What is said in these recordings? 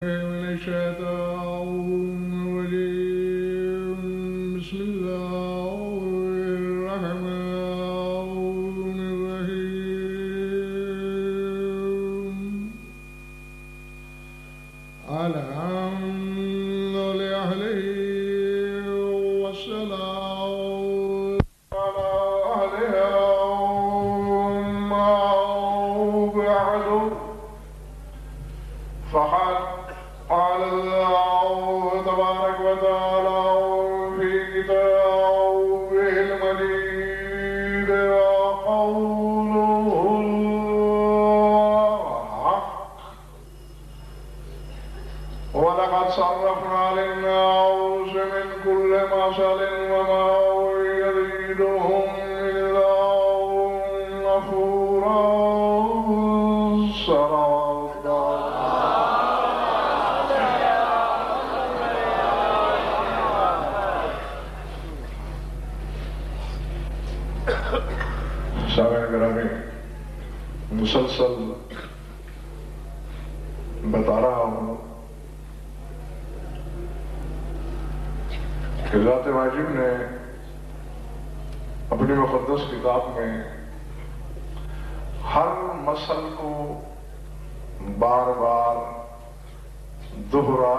من الشيطان الرجيم. بسم الله الرحمن الرحيم. الحمد لله والسلام على أهلها وما بعد. فقد قال الله تبارك وتعالى في كتابه المجيد وقوله الحق: ولقد صرفنا للناس من كل مثل وما يزيدهم إلا نفورا. سامعین گرامی، مسلسل بتا رہا ہوں کہ ذات واجب نے اپنی مقدس کتاب میں ہر مسئل کو بار بار دوہرا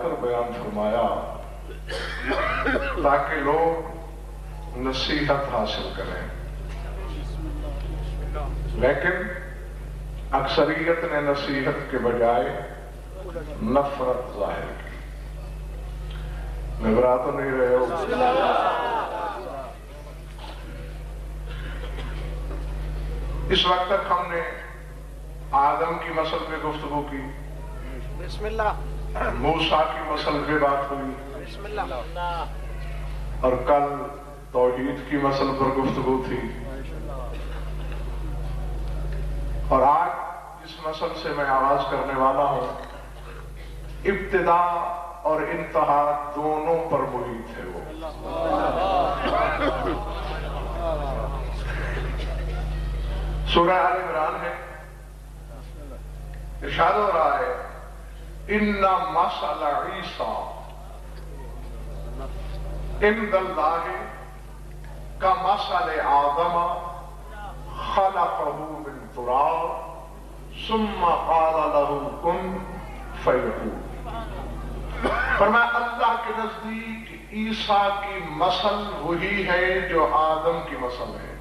کر بیان فرمایا تاکہ لوگ نصیحت حاصل کریں، لیکن اکثریت نے نصیحت کے بجائے نفرت ظاہر کی۔ گھبرا تو نہیں رہے ہو؟ اس وقت تک ہم نے آدم کی مسئلے پہ گفتگو کی، بسم اللہ، موسیٰ کی مسئلے پہ بات ہوئی، بسم اللہ، اور کل توحید کی مسئلے پر گفتگو تھی، اور آج اس مسئلے سے میں آغاز کرنے والا ہوں۔ ابتدا اور انتہا دونوں پر محیط ہے وہ۔ سورہ آل عمران ہے، ارشاد ہو رہا ہے اِنَّ مَثَلَ عِیسیٰ عِندَ اللَّہِ كَمَثَلِ آدَمَ خَلَقَهُ مِن تُرَابٍ ثُمَّ قَالَ لَهُ كُن فَيَكُونُ۔ فرمایا اللہ کے نزدیک عیسیٰ کی مثل وہی ہے جو آدم کی مثل ہے۔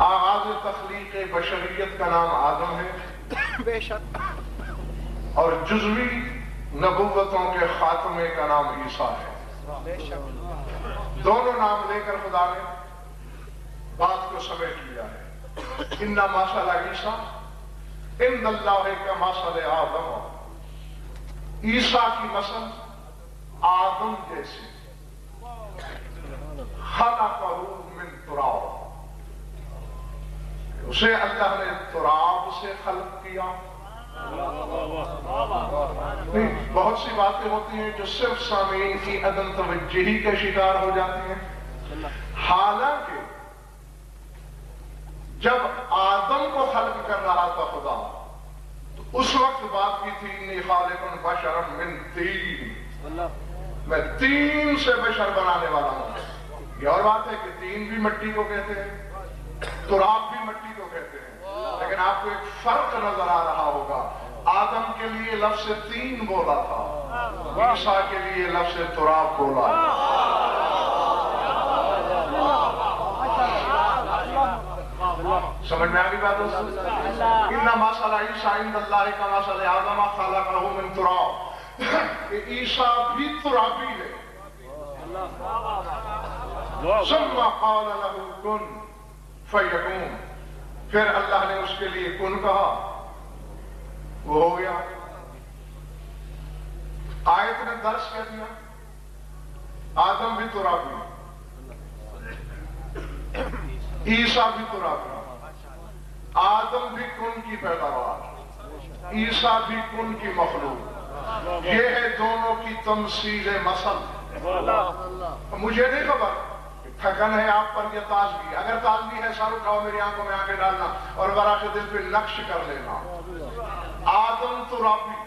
آغاز تخلیق بشریت کا نام آدم ہے، بے شک، اور جزوی نبوتوں کے خاتمے کا نام عیسیٰ ہے۔ بے شک، دونوں نام لے کر خدا نے بات کو سمیٹ لیا ہے۔ اِنَّ مَثَلَ عِیسیٰ عِندَ اللَّہِ كَمَثَلِ آدَمَ، عیسیٰ کی مثل آدم جیسی، خَلَقَهُ مِن تُرَابٍ، اسے اللہ نے تراب سے خلق کیا۔ بہت سی باتیں ہوتی ہیں جو صرف سامعین کی عدم توجہی کا شکار ہو جاتی ہیں، حالانکہ جب آدم کو خلق کر رہا تھا خدا تو اس وقت بات کی تھی انی خالق بشرا من طین، میں تین سے بشر بنانے والا ہوں۔ یہ اور بات ہے کہ تین بھی مٹی کو کہتے ہیں، تراب بھی مٹی کو کہتے ہیں، لیکن آپ کو ایک فرق نظر آ رہا ہوگا۔ آدم کے لیے لفظ تین بولا تھا، عیسیٰ کے لیے لفظ تراب بولا ہے۔ سمجھ میں آگئی بات دوستو؟ اِنَّ مَثَلَ عِیسیٰ عِندَ اللَّہِ كَمَثَلِ آدَمَ خَلَقَهُ مِن تُرَابٍ، کہ عیسیٰ بھی ترابی ہے۔ ثُمَّ قَالَ لَهُ كُن فَيَكُونُ، پھر اللہ نے اس کے لیے کن کہا، وہ ہو گیا۔ آیت نے درس کہہ دیا، آدم بھی ترابی، عیسیٰ بھی ترابی، آدم بھی کن کی پیداوار، عیسیٰ بھی کن کی مخلوق۔ یہ ہے دونوں کی تمثیل مثل۔ مجھے نہیں خبر کہ تھکن ہے آپ پر یا تازگی؟ اگر تازگی ہے سر اٹھاؤ میری آنکھوں میں آنکھیں ڈالنا اور براق دل پہ نقش کر لینا. آدم ترابی،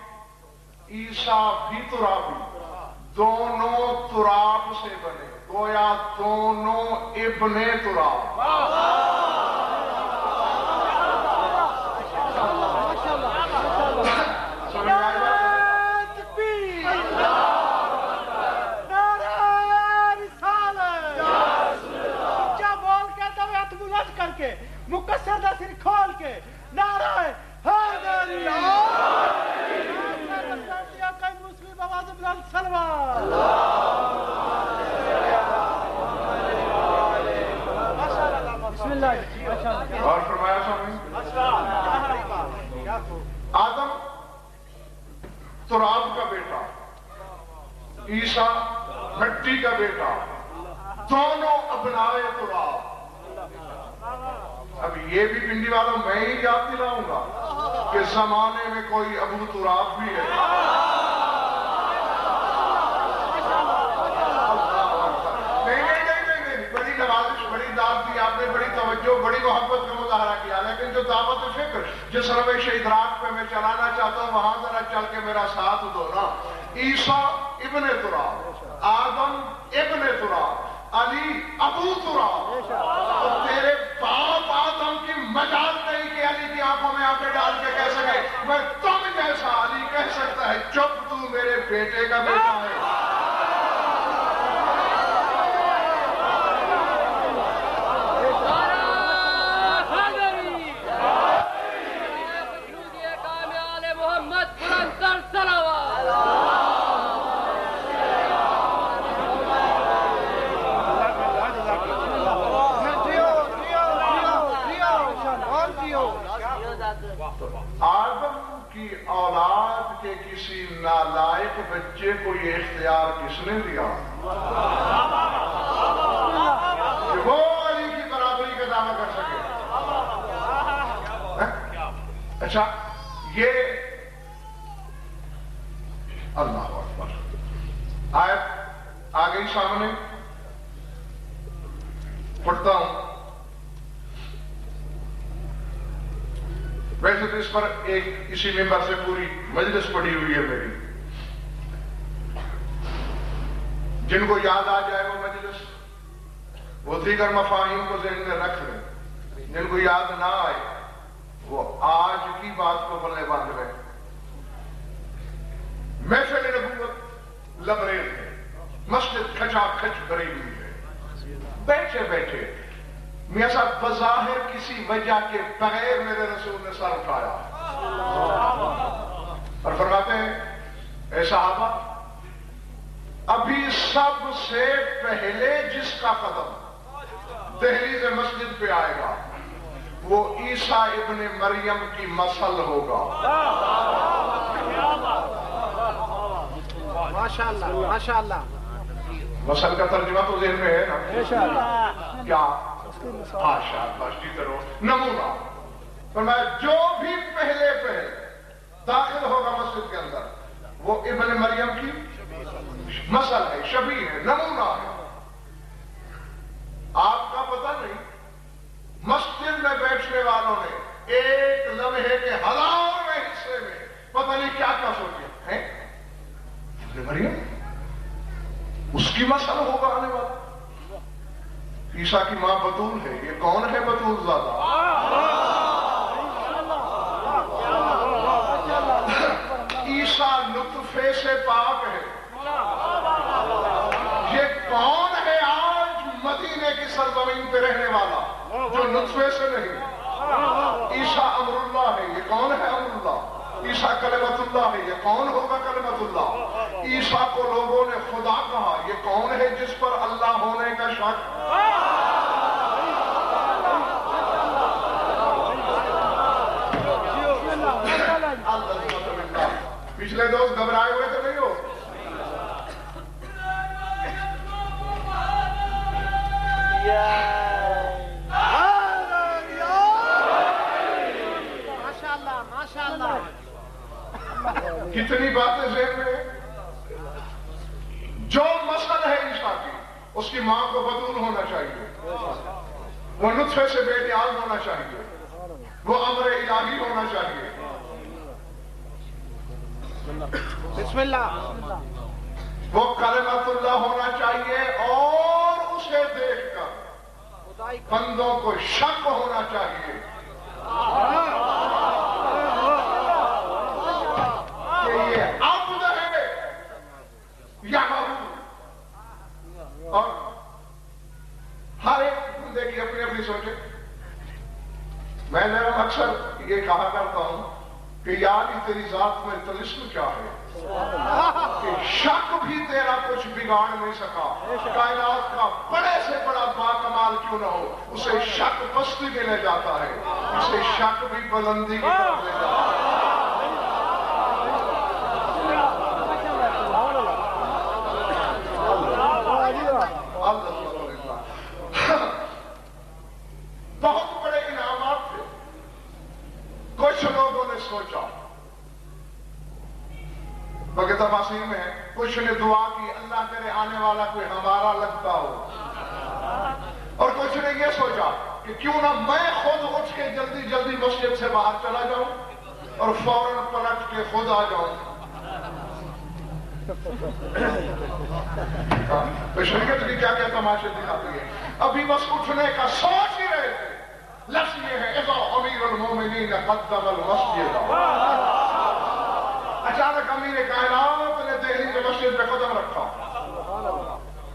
عیسیٰ بھی ترابی، دونوں تراب سے بنے، گویا دونوں ابن تراب. مقصر دا سر کھول کے نعرہ حیدری کئی مسلم آواز بلند سلوات. بسم اللہ. اور فرمایا سامنے آدم تراب کا بیٹا، عیسیٰ مٹی کا بیٹا، دونوں ابنائے تراب. اب یہ بھی پنڈی والوں میں ہی یاد دلاؤں گا کہ زمانے میں کوئی ابو تراب بھی ہے. نہیں، بڑی نوازش، بڑی داد دی آپ نے، بڑی توجہ، بڑی محبت کا مظاہرہ کیا، لیکن جو دعوت فکر جس روش ادراک پہ میں چلانا چاہتا ہوں وہاں ذرا چل کے میرا ساتھ دو نا. عیسیٰ ابن تراب، آدم ابن تراب، علی ابو تراب. تو تیرے باپ آدم کی مجال نہیں کہ علی کی آنکھوں میں آنکھیں ڈال کے کہہ سکے میں تم جیسا. علی کہہ سکتا ہے چپ تو میرے بیٹے کا بیٹا ہے. آدم کی اولاد کے کسی نالائق بچے کو یہ اختیار کس نے دیا کہ وہ علی کی برابری کا دعویٰ کر سکے؟ اچھا یہ اللہ اکبر آیت آ گئی سامنے، پڑھتا ہوں. ویسے تو اس پر ایک اسی ممبر سے پوری مجلس پڑھی ہوئی ہے میری. جن کو یاد آ جائے وہ مجلس، وہ دیگر مفاہیم کو ذہن میں رکھ لیں. جن کو یاد نہ آئے وہ آج کی بات کو بلے باندھ لیں. محفل نبوت لبریز ہے، مسجد کھچا کھچ بھری ہوئی ہے. بیٹھے بیٹھے میاں صاحب بظاہر کسی وجہ کے بغیر میرے رسول نے سر اٹھایا اور فرماتے ہیں اے صحابہ، ابھی سب سے پہلے جس کا قدم دہلیز مسجد پہ آئے گا وہ عیسیٰ ابن مریم کی مسل ہوگا. ماشاءاللہ ماشاءاللہ. مسل کا ترجمہ تو ذہن میں ہے نا؟ کیا نمونہ فرمایا جو بھی پہلے داخل ہوگا مسجد کے اندر وہ ابن مریم کی مثل ہے، شبیہ ہے، نمونہ ہے. آپ کا پتہ نہیں مسجد میں بیٹھنے والوں نے ایک لمحے کے ہزاروں حصے میں پتہ نہیں کیا کیا سوچے ہیں. ابن مریم اس کی مثل ہوگا آنے والا. عیسیٰ کی ماں بطول ہے. یہ کون ہے بطول زادہ؟ عیسیٰ نطفے سے پاک ہے. یہ کون ہے آج مدینے کی سرزمین پہ رہنے والا جو نطفے سے نہیں؟ عیسیٰ امر اللہ ہے. یہ کون ہے امر اللہ؟ عیسیٰ کلمت اللہ ہے. یہ کون ہوگا کلمت اللہ؟ عیسیٰ کو لوگوں نے خدا کہا. یہ کون ہے جس پر اللہ ہونے کا شک؟ پچھلے دوست گھبرائے ہوئے تو نہیں ہو؟ ماشاءاللہ ماشاءاللہ. کتنی باتیں ذہن میں. جو مسل ہے عیسیٰ کی اس کی ماں کو بطول ہونا چاہیے، وہ نطفے سے بے نیاز ہونا چاہیے، وہ امر الہی ہونا چاہیے۔ بسم اللہ، وہ کلمۃ اللہ ہونا چاہیے، اور اسے دیکھ کر بندوں کو شک ہونا چاہیے کہ یہ عبد ہے یا معبود۔ اور ہر ایک بندے کی اپنی اپنی سوچے۔ میں نے اکثر یہ کہا کرتا ہوں کہ یا علی تیری ذات میں طلسم کیا ہے کہ شک بھی تیرا کچھ بگاڑ نہیں سکا، کائنات کا بڑے سے بڑا باکمال کیوں نہ ہو، اسے شک پستی میں لے جاتا ہے، اسے شک بھی بلندی کی طرف لے جاتا ہے۔ بہت بڑے انعامات تھے۔ کچھ لوگوں نے سوچا، بلکہ تفاسیر میں کچھ نے دعا کی اللہ کرے آنے والا کوئی ہمارا لگتا ہو، اور کچھ نے یہ سوچا کہ کیوں نہ میں خود اٹھ کے جلدی جلدی مسجد سے باہر چلا جاؤں اور فوراً پلٹ کے خود آ جاؤں۔ بشریت کی کیا کیا تماشے دکھاتی ہے۔ ابھی بس اٹھنے کا سوچ ہی رہے تھے، لفظ یہ ہے اذا امیر المومنین قدم المسجد، اچانک امیر کائنات نے دہلی کے مسجد پہ قدم رکھا،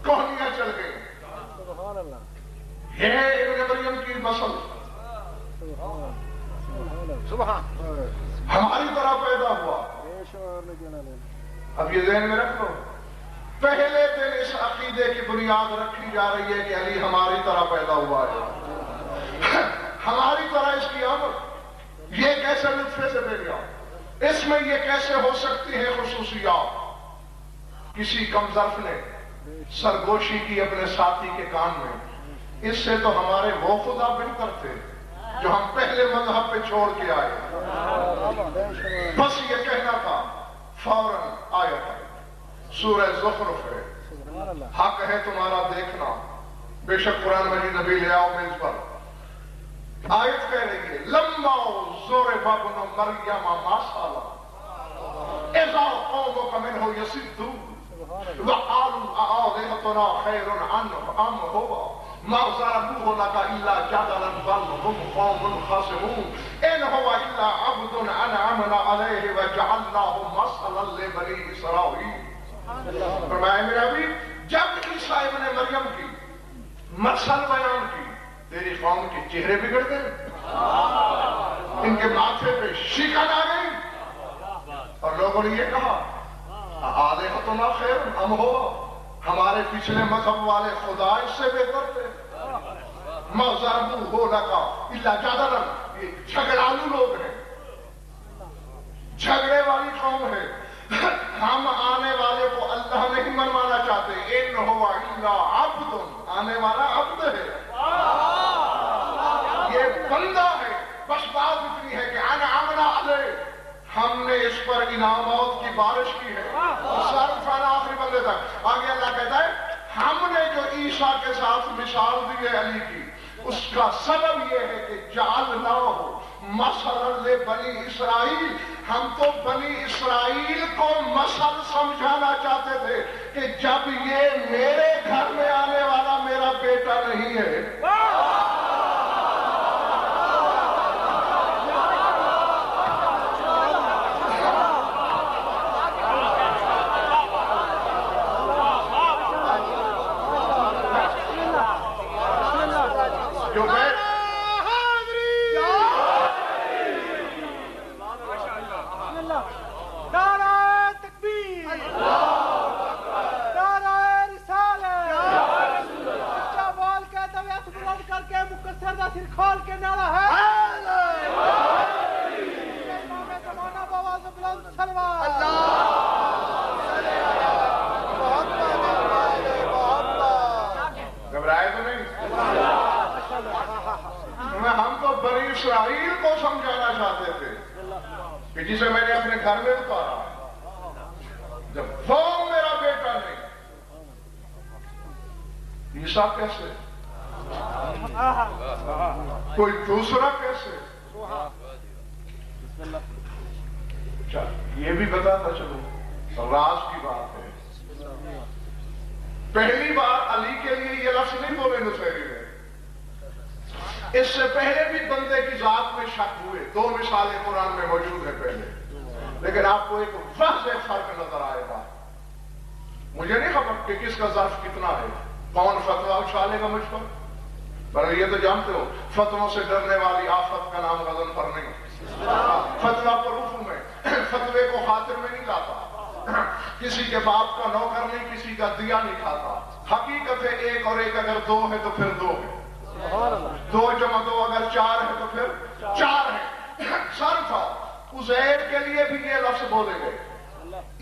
کوہنیاں چل گئی۔ یہ ہے ابن مریم کی مسل، ہماری طرح پیدا ہوا۔ اب یہ ذہن میں رکھ لو، پہلے دن اس عقیدے کی بنیاد رکھی جا رہی ہے کہ علی ہماری طرح پیدا ہوا ہے، ہماری طرح اس کی آمد، یہ کیسے نطفے سے پیدا، اس میں یہ کیسے ہو سکتی ہے خصوصیات۔ کسی کم ظرف نے سرگوشی کی اپنے ساتھی کے کان میں، اس سے تو ہمارے وہ خدا بہتر تھے جو ہم پہلے مذہب پہ چھوڑ کے آئے، بس یہ کہنا تھا، فوراً آیت ہے، سورہ زخرف ہے، حق ہے تمہارا دیکھنا، بے شک قرآن مجید نبی لے آؤ میز پر۔ آیت کہہ رہی ہے لما ضرب ابن مریم مثلا اذا قومك منه يصدون وقالوا آلهتنا خير ام هو ما ضربوه لك الا جدلا بل هم قوم خصمون ان هو الا عبد انعمنا عليه وجعلناه مثلا لبني اسرائيل۔ فرمایا میرا بھی جب عیسیٰ ابن مریم کی مثل بیان کی، تیری قوم کے چہرے بگڑ گئے، ان کے ماتھے پہ شکن آ گئی، اور لوگوں نے یہ کہا آلہتنا خیر ام ہو، ہمارے پچھلے مذہب والے خدا اس سے بہتر تھے۔ ما ضربوہ لک الا جدلا، یہ جھگڑالو لوگ ہیں، جھگڑے والی قوم ہے۔ ہم آنے والے کو اللہ نہیں منوانا چاہتے، ان هو الا عبد، آنے والا عبد ہے، یہ بندہ ہے، بس بات اتنی ہے کہ انعمنا علیہ، ہم نے اس پر انعامات کی بارش کی ہے۔ صرفانہ آخری بندے تک آگے اللہ کہتا ہے ہم نے جو عیسیٰ کے ساتھ مثال دی ہے علی کی، اس کا سبب یہ ہے کہ جعلناہ مثلا لبنی اسرائیل، ہم تو بنی اسرائیل کو مثل سمجھانا چاہتے تھے کہ جب یہ میرے گھر میں آنے والا میرا بیٹا نہیں ہے، کھول کے نعرہ ہے امام زمانہ بواز بلند سلوات گھبرائے تو نہیں، ہم تو بنی اسرائیل کو سمجھانا چاہتے تھے کہ جسے میں نے اپنے گھر میں اتارا، جب وہ میرا بیٹا نہیں، عیسیٰ کیسے؟ کوئی دوسرا کیسے؟ اچھا یہ بھی بتاتا چلو راز کی بات ہے، پہلی بار علی کے لیے یہ لفظ نہیں بولے نصیری نے، اس سے پہلے بھی بندے کی ذات میں شک ہوئے، دو مثالیں قرآن میں موجود ہیں پہلے، لیکن آپ کو ایک واضح فرق نظر آئے گا۔ مجھے نہیں خبر کہ کس کا ظرف کتنا ہے، کون فتویٰ اچھالے گا مجھ پر، پر یہ تو جانتے ہو فتووں سے ڈرنے والی آفت کا نام غضن پر نہیں، فتویٰ پر رفو میں فتوے کو خاطر میں نہیں لاتا، کسی کے باپ کا نوکر نہیں، کسی کا دیا نہیں کھاتا، حقیقت ہے ایک اور ایک اگر دو ہے تو پھر دو ہے، دو جمع دو اگر چار ہے تو پھر چار ہے۔ صرف عزیر کے لیے بھی یہ لفظ بولے گئے،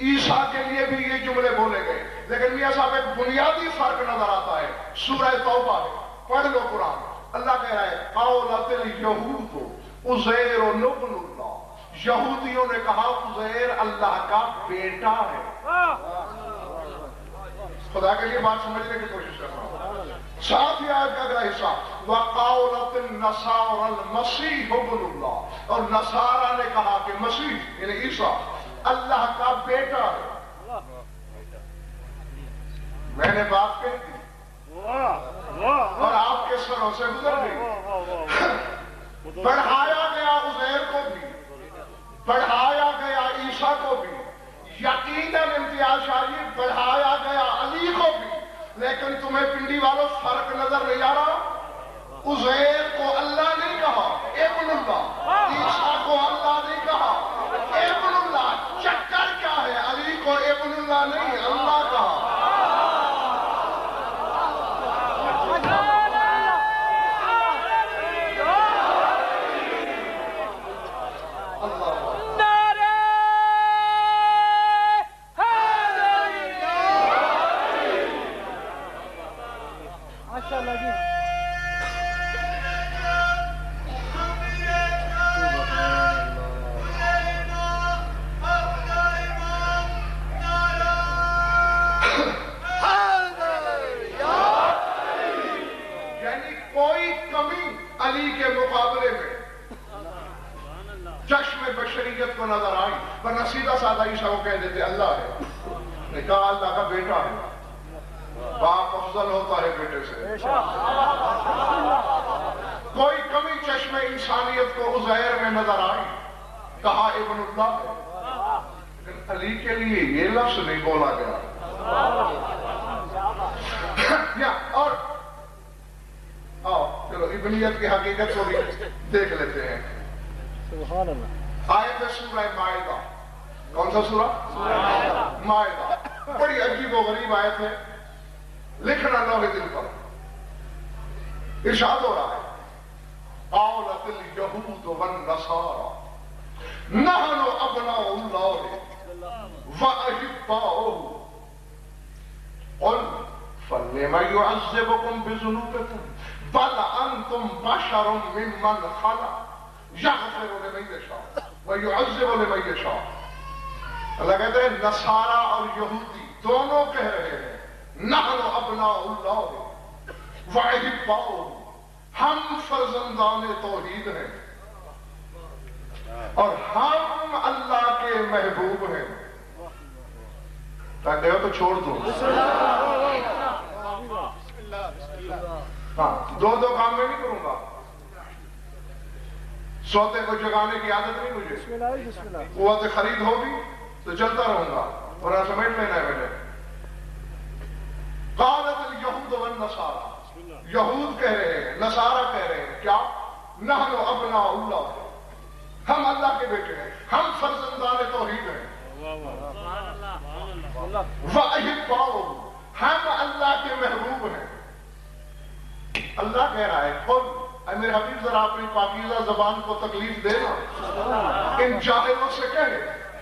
عیسیٰ کے لیے بھی یہ جملے بولے گئے، لیکن میاں صاحب ایک بنیادی فرق نظر آتا ہے، سورہ توبہ ہے، پڑھ لو قرآن، اللہ کہہ رہا ہے قالت الیہود عزیر ابن اللہ، یہودیوں نے کہا عزیر اللہ کا بیٹا ہے۔ خدا کے لیے بات سمجھنے کی کوشش کر رہا ہوں۔ ساتھ ہی آیت کا اگلا حصہ وقالت النصارى المسیح ابن اللہ، اور نصارہ نے کہا کہ مسیح یعنی عیسیٰ اللہ کا بیٹا ہے۔ میں نے بات کہی تھی اور آپ کے سروں سے گزر گئی، بڑھایا گیا عزیر کو بھی، بڑھایا گیا عیسیٰ کو بھی، یقیناً امتیاز شاہی بڑھایا گیا علی کو بھی، لیکن تمہیں پنڈی والوں فرق نظر نہیں آ رہا؟ عزیر کو اللہ نہیں کہا ابن اللہ، عیسیٰ کو اللہ نہیں کہا ابن اللہ، چکر کیا ہے؟ علی کو ابن اللہ نہیں اللہ کہا۔ بشریت کو نظر آئی ورنہ سیدھا سادہ عیسیٰ کو کہہ دیتے اللہ ہے، نے کہا اللہ کا بیٹا ہے، باپ افضل ہوتا ہے بیٹے سے۔ کوئی کمی چشم انسانیت کو عزیر میں نظر آئی، کہا ابن اللہ ہے، لیکن علی کے لیے یہ لفظ نہیں بولا گیا۔ اور آؤ چلو ابنیت کی حقیقت کو بھی دیکھ لیتے ہیں۔ سبحان اللہ۔ آیت ہے سورہ مائدہ، کون سا سورہ؟ مائدہ، بڑی عجیب و غریب آیت ہے، لکھنا لوح دل پر، ارشاد ہو رہا ہے قالت الیہود والنصارى نحن ابناء اللہ واحباؤہ قل فلم يعذبكم بذنوبكم بل انتم بشر ممن خلق یغفر لمن یشاء ویعذب لمن یشاء۔ اللہ کہتے ہیں نصارہ اور یہودی دونوں کہہ رہے ہیں نحن ابناء اللہ واحباؤہ، ہم فرزندان توحید ہیں اور ہم اللہ کے محبوب ہیں۔ کہتے ہو تو چھوڑ دو، ہاں دو کام میں نہیں کروں گا، سوتے کو جگانے کی عادت نہیں مجھے، قوت خرید ہوگی تو چلتا رہوں گا، اور سمجھ لینا ہے میں نے۔ قالت الیہود والنصارى، یہود کہہ رہے ہیں، نصارہ کہہ رہے ہیں کیا؟ نحن ابناء اللہ، ہم اللہ کے بیٹے ہیں، ہم فرزندان توحید ہیں، وَأَحِبَّاؤُهُ، ہم اللہ کے محبوب ہیں۔ اللہ کہہ رہا ہے خود اے میرے حبیب ذرا اپنی پاکیزہ زبان کو تکلیف دینا، ان جاہلوں سے کہے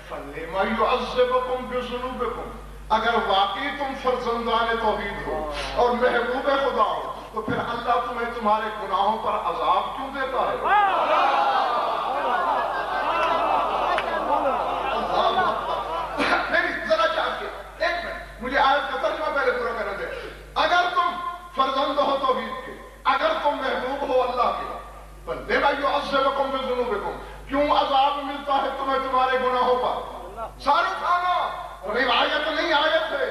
فَلِمَ يُعَذِّبُكُمْ بِذُنُوبِكُمْ، اگر واقعی تم فرزندان توحید ہو اور محبوب خدا ہو تو پھر اللہ تمہیں تمہارے گناہوں پر عذاب کیوں دیتا ہے؟ نہیں ذرا چاہتے ایک منٹ مجھے آیت کا ترجمہ پہلے پورا کرنا دے۔ اگر تم فرزندان ملتا ہے تمہیں تمہارے گناہوں پر، سارے کھانا، روایت نہیں آیت ہے۔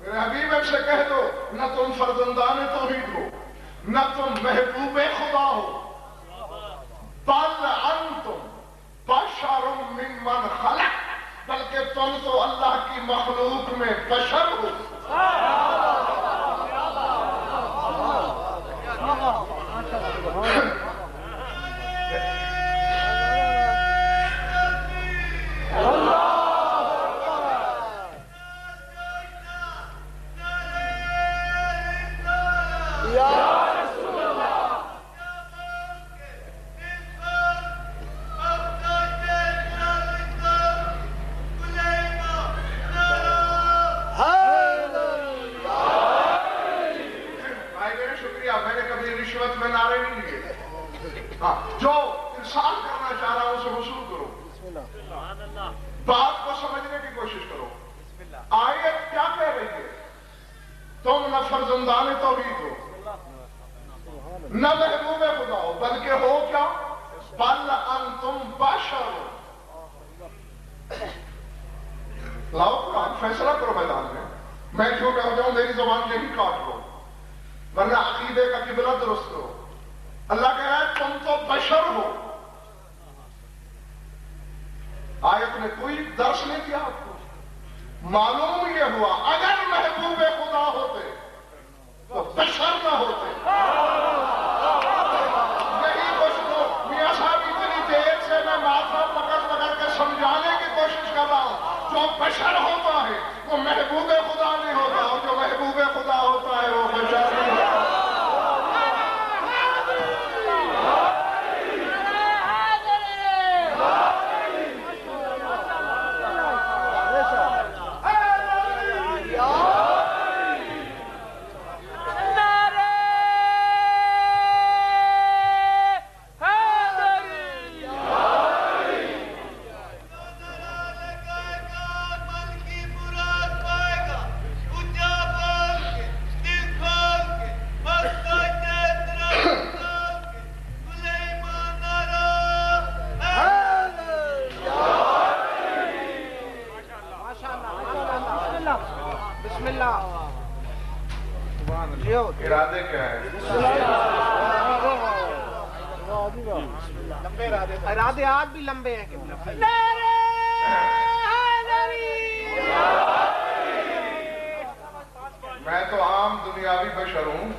میرے حبیب سے کہہ دو نہ تم فرزندان توحید ہو، نہ تم محبوب خدا ہو، بل انتم بشر ممن خلق، بلکہ تم تو اللہ کی مخلوق میں بشر ہو۔ جو انصاف کرنا چاہ رہا ہوں اسے وصول کرو، بات کو سمجھنے کی کوشش کرو۔ آیت کیا کہہ رہی ہے؟ تم نہ فرزندان توحید ہو، نہ محبوب خدا ہو، بلکہ ہو کیا؟ بل انتم بشر۔ لاؤ قرآن، فیصلہ کرو میدان میں جھوٹا ہو جاؤں میری زبان یہی کاٹ لو، ورنہ عقیدے کا قبلہ درست کرو۔ اللہ کہہ رہا ہے تم تو بشر ہو۔ آیت نے کوئی درس نہیں کیا آپ کو، معلوم یہ ہوا اگر محبوب خدا ہوتے تو بشر نہ ہوتے۔ یہی کچھ تو میاں صاحب اتنی دیر سے میں ماتھا پکڑ کے سمجھانے کی کوشش کر رہا ہوں، جو بشر ہوتا ہے وہ محبوب خدا نہیں ہوتا، اور جو محبوب خدا ہوتا ہے وہ بشر نہیں ہوتا۔ ارادے کیا ہے؟ ارادے آج بھی لمبے ہیں۔ میں تو عام دنیاوی بشر ہوں،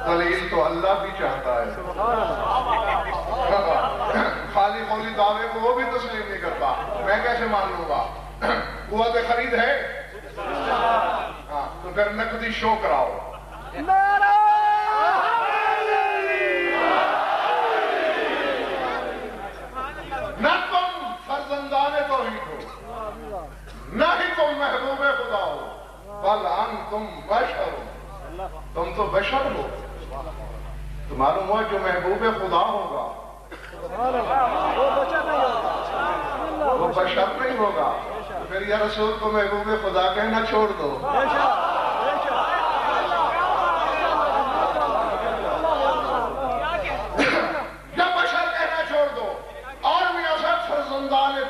دلیل تو اللہ بھی چاہتا ہے۔ خالی قولی دعوے کو وہ بھی تسلیم نہیں کرتا، میں کیسے مان لوں گا؟ قوت خرید ہے، ہاں تو پھر نقدی شو کراؤ۔ نہ تم فرزندان توحید ہو، نہ ہی تم محبوب خدا ہو، بل انتم بشر، تم تو بشر ہو۔ تو معلوم ہوا جو محبوب خدا ہوگا وہ بشر نہیں ہوگا۔ پھر یا رسول کو محبوب خدا کہنا چھوڑ دو۔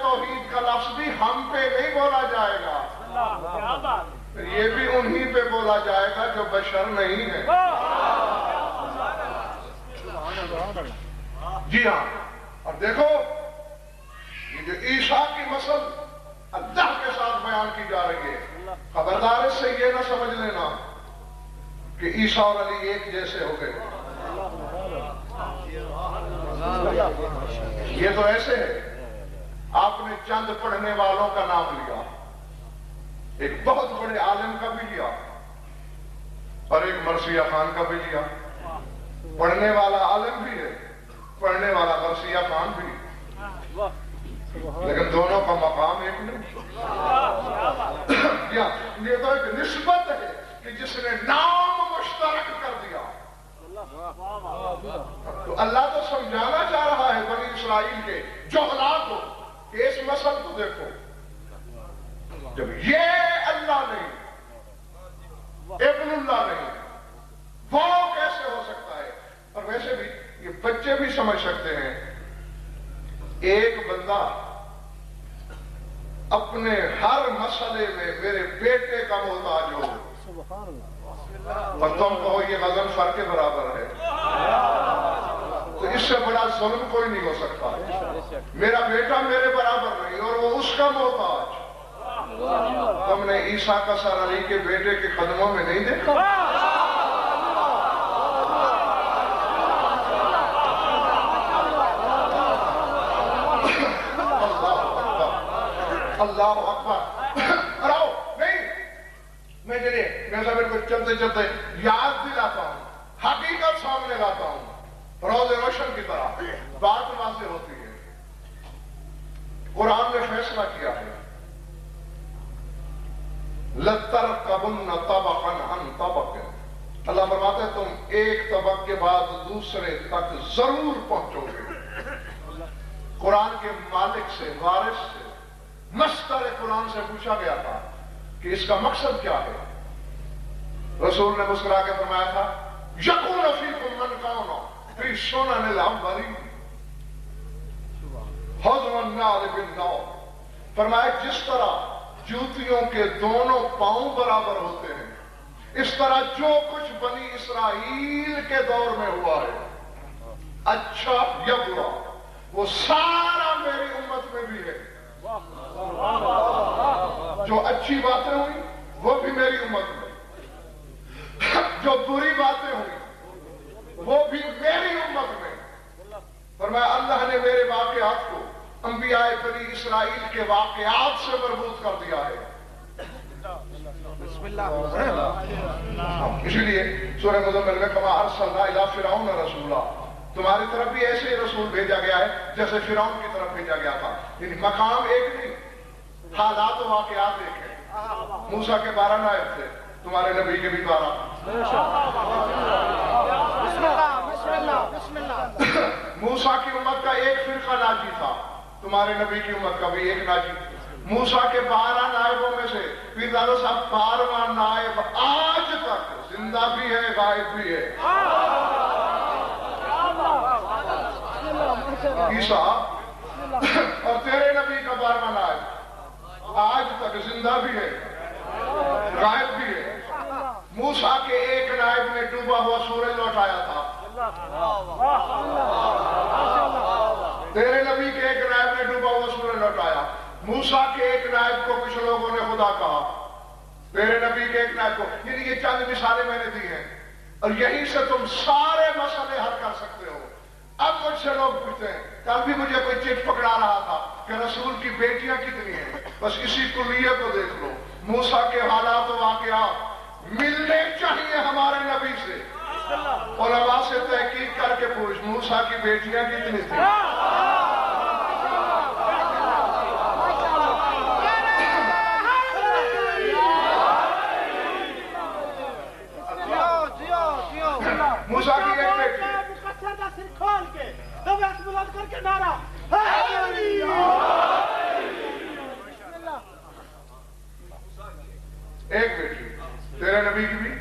توحید کا لفظ بھی ہم پہ نہیں بولا جائے گا، یہ بھی انہی پہ بولا جائے گا جو بشر نہیں ہے۔ جی ہاں، اور دیکھو یہ جو عیسیٰ کی مثل اللہ کے ساتھ بیان کی جا رہی ہے، خبردار اس سے یہ نہ سمجھ لینا کہ عیسیٰ اور علی ایک جیسے ہو گئے۔ یہ تو ایسے ہے، آپ نے چند پڑھنے والوں کا نام لیا، ایک بہت بڑے عالم کا بھی لیا اور ایک مرثیہ خان کا بھی لیا۔ پڑھنے والا عالم بھی ہے، پڑھنے والا مرثیہ خان بھی، لیکن دونوں کا مقام ایک نہیں۔ یہ تو ایک نسبت ہے کہ جس نے نام مشترک کر دیا۔ تو اللہ تو سمجھانا چاہ رہا ہے بنی اسرائیل کے جہلاء کو کہ اس مسئلہ کو دیکھو، جب یہ اللہ نہیں، ابن اللہ نہیں، وہ کیسے ہو سکتا ہے؟ اور ویسے بھی یہ بچے بھی سمجھ سکتے ہیں، ایک بندہ اپنے ہر مسئلے میں میرے بیٹے کا محتاج ہو اور تم کہو یہ غضن فر کے برابر ہے، تو اس سے بڑا ظلم کوئی نہیں ہو سکتا۔ میرا بیٹا میرے برابر نہیں اور وہ اس کا محتاج۔ تم نے عیسیٰ کا سر علی کے بیٹے کے قدموں میں نہیں دیکھا؟ اللہ اکبر۔ راؤ نہیں، میں میرے کو چلتے چلتے یاد دلاتا ہوں، حقیقت سامنے لاتا ہوں، روز روشن کی طرح بات واضح ہوتی ہے۔ قرآن نے فیصلہ کیا ہے لَتَرْكَبُنَّ طَبَقًا عَنْ طَبَقٍ، اللہ فرماتے ہیں تم ایک طبق کے بعد دوسرے تک ضرور پہنچو گے۔ قرآن کے مالک سے، وارث سے، مصدر قرآن سے پوچھا گیا تھا کہ اس کا مقصد کیا ہے؟ رسول نے مسکرا کے فرمایا تھا یکون فیکم من کان فی سنن الاولین حظو النار بالنار، فرمایا جس طرح جوتیوں کے دونوں پاؤں برابر ہوتے ہیں، اس طرح جو کچھ بنی اسرائیل کے دور میں ہوا ہے اچھا یا برا وہ سارا میری امت میں بھی ہے۔ جو اچھی باتیں ہوئی وہ بھی میری امت میں، جو بری باتیں ہوئی وہ بھی میری امت میں۔ فرمایا اللہ نے میرے واقعات کو انبیاء بنی اسرائیل کے واقعات سے مربوط کر دیا ہے۔ اسی لیے سورہ مزمل میں کما ارسلنا الی فرعون رسولا، تمہاری طرف بھی ایسے ہی رسول بھیجا گیا ہے جیسے فرعون کی طرف بھیجا گیا تھا، یعنی مقام ایک نہیں، حالات و واقعات ایک ہیں۔ موسیٰ کے 12 نائب تھے، تمہارے نبی کے بھی 12۔ موسیٰ کی امت کا ایک فرقہ ناجی تھا، تمہارے نبی کی امت کا بھی ایک ناجی۔ موسیٰ کے 12 نائبوں میں سے پیر دادا صاحب 12واں نائب آج تک زندہ بھی ہے، غائب بھی ہے۔ عیسیٰ اور تیرے نبی کا 12واں نائب آج تک زندہ بھی ہے، غائب بھی ہے۔ موسیٰ کے ایک نائب نے ڈوبا ہوا سورج لوٹایا تھا، تیرے نبی کے ایک نائب نے ڈوبا ہوا سورج لوٹایا۔ موسیٰ کے ایک نائب کو کچھ لوگوں نے خدا کہا، تیرے نبی کے ایک نائب کو، یعنی یہ چند مثالیں میں نے دی ہیں اور یہیں سے تم سارے مسئلے حل کر سکتے ہو۔ اب مجھ سے لوگ پوچھتے ہیں، کل بھی مجھے کوئی چٹ پکڑا رہا تھا کہ رسول کی بیٹیاں کتنی ہیں، بس اسی کلیے کو دیکھ لو۔ موسیٰ کے حالات و واقعات ملنے چاہیے ہمارے نبی سے، علماء سے تحقیق کر کے پوچھ موسیٰ کی بیٹیاں کتنی تھیں۔ موسیٰ کی ایک بیٹی سر کھول کے دویت بلند کر کے نعرہ ایک بیٹی، تیرے نبی کی بھی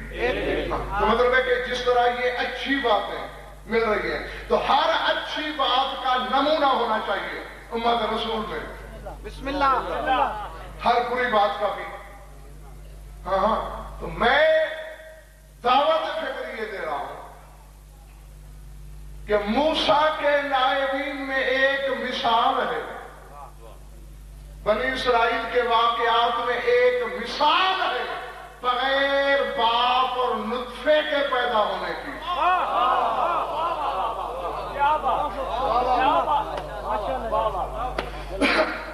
تو مطلب ہے کہ جس طرح یہ اچھی باتیں مل رہی ہیں تو ہر اچھی بات کا نمونہ ہونا چاہیے امت رسول میں، بسم اللہ، ہر بری بات کا بھی۔ ہاں تو میں دعوت فکر یہ دے رہا ہوں کہ موسیٰ کے نائبین میں ایک مثال ہے، بنی اسرائیل کے واقعات میں ایک مثال ہے بغیر باپ اور نطفے کے پیدا ہونے کی۔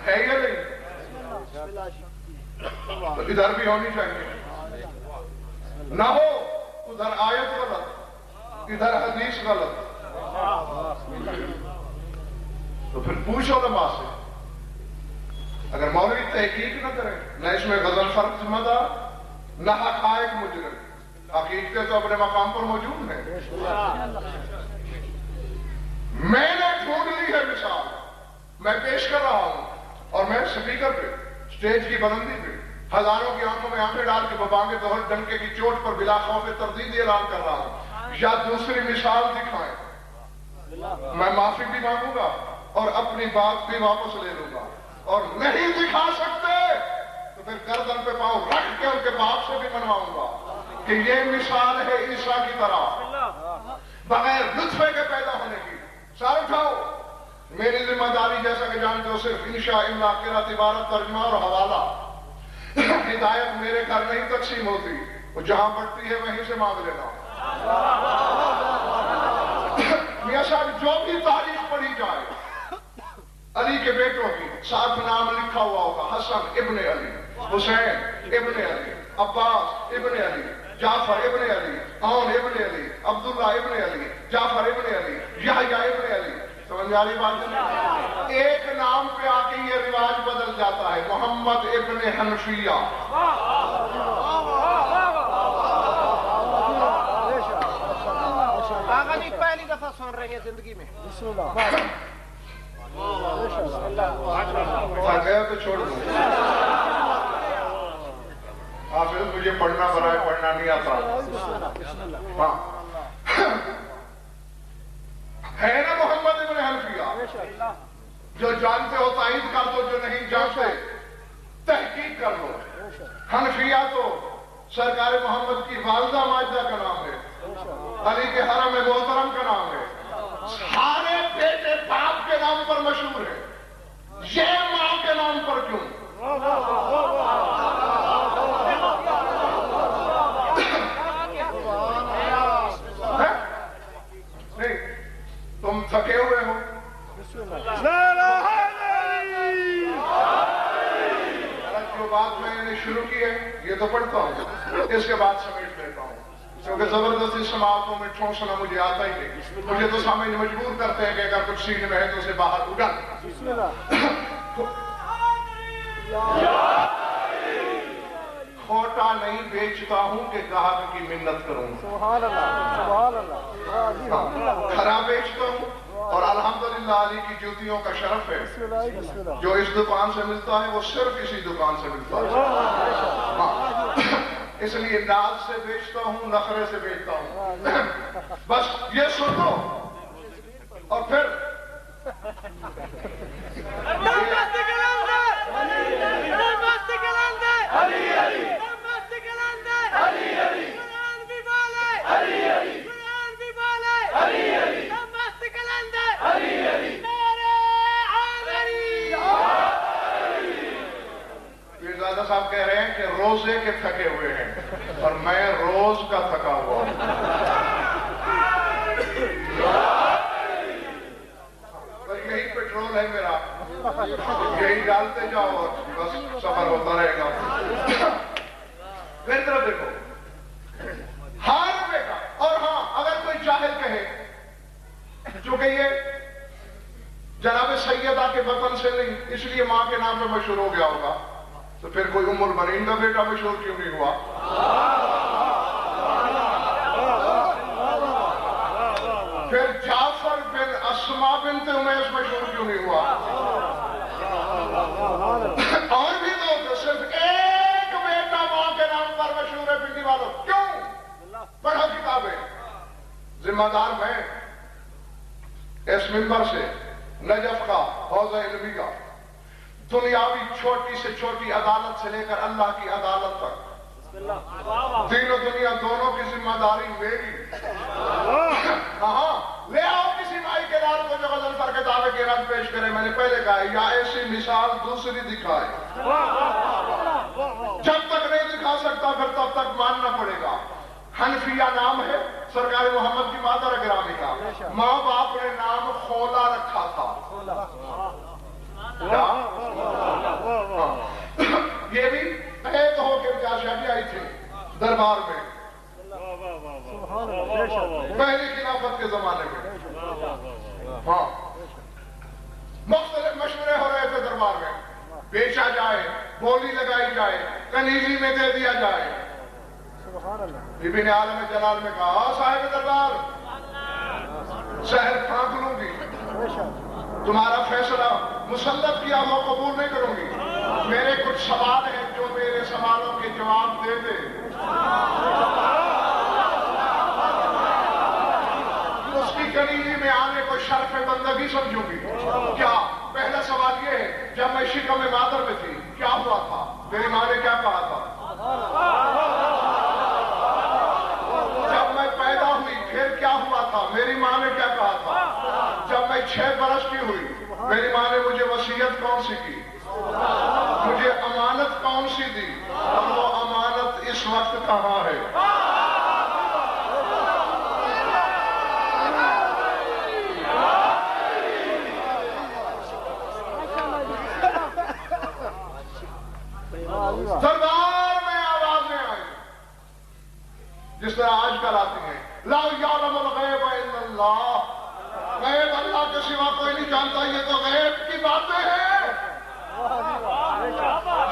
ہے یہ نہیں؟ تو ادھر بھی ہونی چاہیے، نہ ہو ادھر آیت غلط ادھر حدیث غلط، تو پھر پوچھو علماء سے۔ اگر مولوی تحقیق نہ کرے، نہ اس میں غزل فرق ذمہ دار، نہ حقائق مجرم، حقیقتیں تو اپنے مقام پر موجود ہیں۔ میں نے ڈھونڈ لی ہے مثال، میں پیش کر رہا ہوں اور میں سپیکر پہ سٹیج کی بلندی پہ ہزاروں کی آنکھوں میں آنکھیں ڈال کے ببانگے دہل ڈنکے کی چوٹ پر بلا خوف تردید اعلان کر رہا ہوں، یا دوسری مثال دکھائیں، میں معافی بھی مانگوں گا اور اپنی بات بھی واپس لے لوں گا، اور نہیں دکھا سکتے پھر گردن پہ پاؤں رکھ کے ان کے باپ سے بھی منواؤں گا کہ یہ مثال ہے عیسیٰ کی طرح بغیر لطفے کے پیدا ہونے کی. سر اٹھاؤ. میری ذمہ داری جیسا کہ جانتے ہو صرف انشاء اللہ قرات عبارت ترجمہ اور حوالہ. ہدایت میرے گھر نہیں تقسیم ہوتی, وہ جہاں بڑھتی ہے وہیں سے مانگ لینا. میاں صاحب جو بھی تاریخ پڑھی جائے علی کے بیٹوں کی ساتھ نام لکھا ہوا ہوگا حسن ابن علی, حسین ابن علی, عباس ابن علی, جعفر ابن علی, عون ابن علی, عبداللہ ابن علی, جعفر ابن علی, یحییٰ ابن علی. سمجھ آ رہی بات؟ ایک نام پہ آ کے یہ رواج بدل جاتا ہے. محمد ابن حنفیہ. آقا جی پہلی دفعہ سن رہے ہیں زندگی میں. بسم اللہ. گیا تو چھوڑ دوں. حافظ مجھے پڑھنا برائے پڑھنا نہیں آتا. ہاں ہے نا محمد ابن حنفیہ. جو جانتے ہو تائید کر دو, جو نہیں جانتے تحقیق کر لو. حنفیہ تو سرکار محمد کی والدہ ماجدہ کا نام ہے, علی کے حرم محترم کا نام ہے. سارے بیٹے باپ کے نام پر مشہور ہے, یہ ماں کے نام پر کیوں؟ نہیں تم تھکے ہوئے ہو. جو بات میں نے شروع کی ہے یہ تو پڑھتا ہوں, اس کے بعد سمیٹ لیتا ہوں, کیونکہ زبردستی سماعتوں میں ٹھونسنا مجھے آتا ہی نہیں. مجھے تو سامنے مجبور کرتے ہیں کہ اگر کچھ سینے میں ہے تو اسے باہر اڑا. کھوٹا نہیں بیچتا ہوں کہ گاہک کی منت کروں. سبحان اللہ, سبحان اللہ. خراب بیچتا ہوں اور الحمدللہ علی کی جوتیوں کا شرف ہے. جو اس دکان سے ملتا ہے وہ صرف اسی دکان سے ملتا ہے. اس لیے ناز سے بیچتا ہوں, نخرے سے بیچتا ہوں. بس یہ سن لو اور پھر پیرزادہ صاحب کہہ رہے ہیں کہ روزے کے تھکے ہوئے ہیں اور میں روز کا تھکا ہوا ہوں. یہی پیٹرول ہے میرا, یہی ڈالتے جاؤ اور بس سفر ہوتا رہے گا. پھر طرف دیکھو ہار بیٹا. اور ہاں اگر کوئی جاہل کہے چونکہ یہ جناب سیدہ کے وطن سے نہیں اس لیے ماں کے نام پہ مشہور ہو گیا ہوگا, تو پھر کوئی ام المنین کا بیٹا مشہور کیوں نہیں ہوا؟ پھر جعفر بن اسما بنت امیس مشہور کیوں نہیں ہوا؟ اور بھی تو صرف ایک بیٹا ماں کے نام پر مشہور ہے پنڈی والوں. کیوں؟ پڑھو کتابیں. ذمہ دار میں اس منبر سے نجف کا حوضہ علمی کا دنیاوی چھوٹی سے چھوٹی عدالت سے لے کر اللہ کی عدالت تک دین و دنیا دونوں کی ذمہ داری میری. ہاں لے آؤ کسی مائی کے لال کو جو غزل پر کتابیں کے رد پیش کرے. میں نے پہلے کہا یا ایسی مثال دوسری دکھائے. جب تک نہیں دکھا سکتا پھر تب تک ماننا پڑے گا. حنفیہ نام ہے سرکار محمد کی مادر گرامی کا. ماں باپ نے نام خولا رکھا تھا. یہ بھی قید ہو کے شادی آئی تھی دربار میں پہلی خلافت کے زمانے میں. ہاں مختلف مشورے ہو رہے تھے دربار میں. بیچا جائے, بولی لگائی جائے, کنیزی میں دے دیا جائے. بی بی نے عالم جلال میں کہا صاحب دربار شہر پھانک لوں گی, تمہارا فیصلہ مسلط کیا ہوا قبول نہیں کروں گی. میرے کچھ سوال ہیں جو میرے سوالوں کے جواب دے دے. اس کی کنیزی میں آنے کو شرف بندگی سمجھوں گی. کیا پہلا سوال یہ ہے جب میں شکم مادر میں تھی کیا کیا ہوا تھا؟ میری ماں نے کیا کہا تھا؟ جب میں پیدا ہوئی پھر کیا ہوا تھا؟ میری ماں نے کیا کہا تھا؟ جب میں 6 برس کی ہوئی میری ماں نے مجھے وصیت کون سی کی؟ مجھے امانت کون سی دی؟ اور وہ امانت اس وقت کہاں ہے؟ سردار میں آوازیں آئی جس طرح آج کل آتی ہیں، لا یعلم الغیب الا اللہ، غیب اللہ کے سوا کوئی نہیں جانتا، یہ تو غیب کی باتیں ہیں۔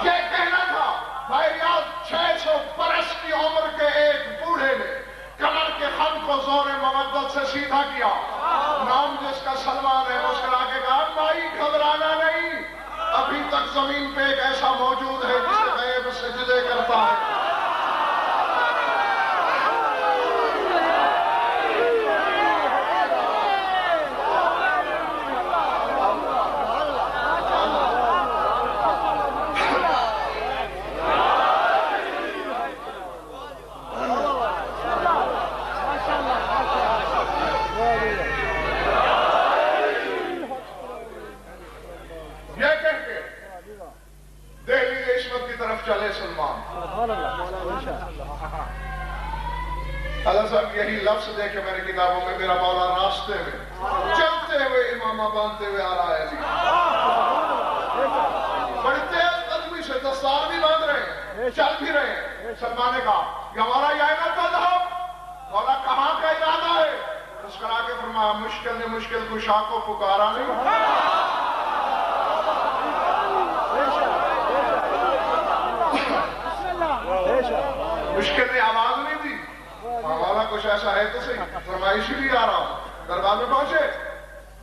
یہ کہنا تھا بھائی ریاض 600 برس کی عمر کے ایک بوڑھے نے کمر کے خم کو زور مودت سے سیدھا کیا، نام جس کا سلمان ہے، مسکرا کے کہا بھائی گھبرانا نہیں، ابھی تک زمین پہ ایک ایسا موجود ہے جسے غیب سجدے کرتا ہے۔ چلے سلمان اللہ صاحب یہی لفظ دے کے میرے کتابوں میں میرا مولا راستے میں چلتے ہوئے امامہ باندھتے ہوئے آ رہا ہے جی، بڑی تیز قدمی سے دستار بھی باندھ رہے ہیں، چل بھی رہے ہیں۔ سلمان نے کہا یہ ہمارا یائنہ تذہب، مولا کہاں کا ارادہ ہے؟ مسکرا کے فرمایا مشکل نے مشکل کشا کو پکارا نہیں، مشکل نے آواز نہیں دی، ہمارا کچھ ایسا ہے تو صحیح، فرمایا اسی لیے آ رہا ہوں۔ دربار میں پہنچے،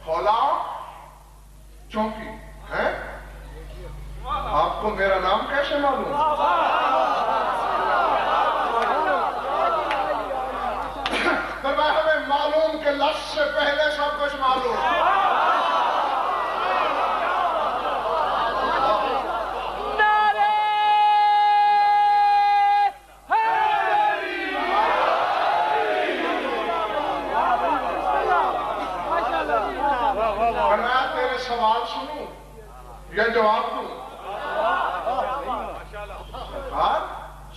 کھولا چونکی ہے، آپ کو میرا نام کیسے معلوم؟ فرمایا ہمیں معلوم کہ لفظ سے پہلے سب کچھ معلوم۔ سوال سنوں یا جواب دوں؟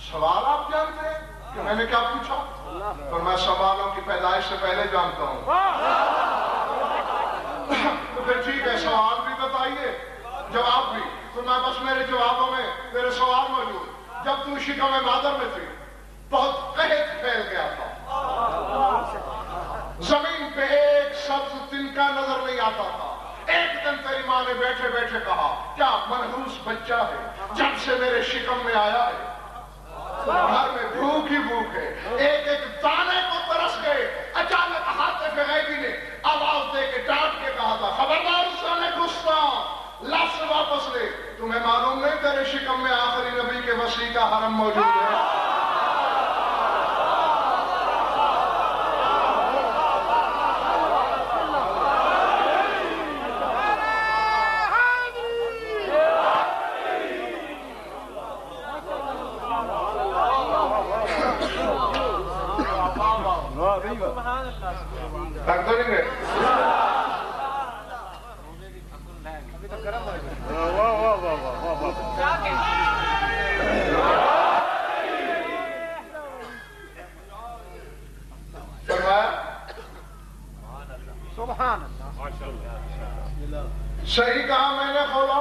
سوال آپ جانتے ہیں کہ میں نے کیا پوچھا؟ تو میں سوالوں کی پیدائش سے پہلے جانتا ہوں۔ تو پھر ٹھیک ہے، سوال بھی بتائیے، جواب بھی۔ تو میں بس میرے جوابوں میں میرے سوال موجود۔ جب تو شکم مادر میں تھی بہت قحط پھیل گیا تھا، زمین پہ ایک سبز تنکا نظر نہیں آتا تھا۔ ایک دن تیری ماں نے بیٹھے بیٹھے کہا کیا منحوس بچہ ہے، جب سے میرے شکم میں آیا ہے گھر میں بھوک ہی بھوک ہے، ایک ایک دانے کو ترس گئے۔ اچانک حاطف غیبی نے آواز دے کے ڈانٹ کے کہا تھا خبردار سانے گستاخ، لفظ واپس لے، تمہیں معلوم نہیں تیرے شکم میں آخری نبی کے وسیع کا حرم موجود ہے؟ صحیح کہا میں نے کھولا